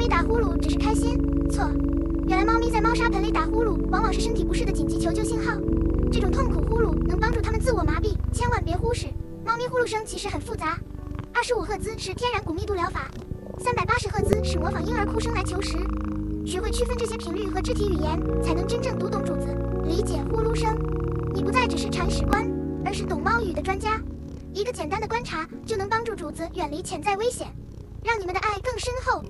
咪打呼噜只是开心？错，原来猫咪在猫砂盆里打呼噜，往往是身体不适的紧急求救信号。这种痛苦呼噜能帮助它们自我麻痹，千万别忽视。猫咪呼噜声其实很复杂，25赫兹是天然骨密度疗法，380赫兹是模仿婴儿哭声来求食。学会区分这些频率和肢体语言，才能真正读懂主子，理解呼噜声。你不再只是铲屎官，而是懂猫语的专家。一个简单的观察就能帮助主子远离潜在危险，让你们的爱更深厚。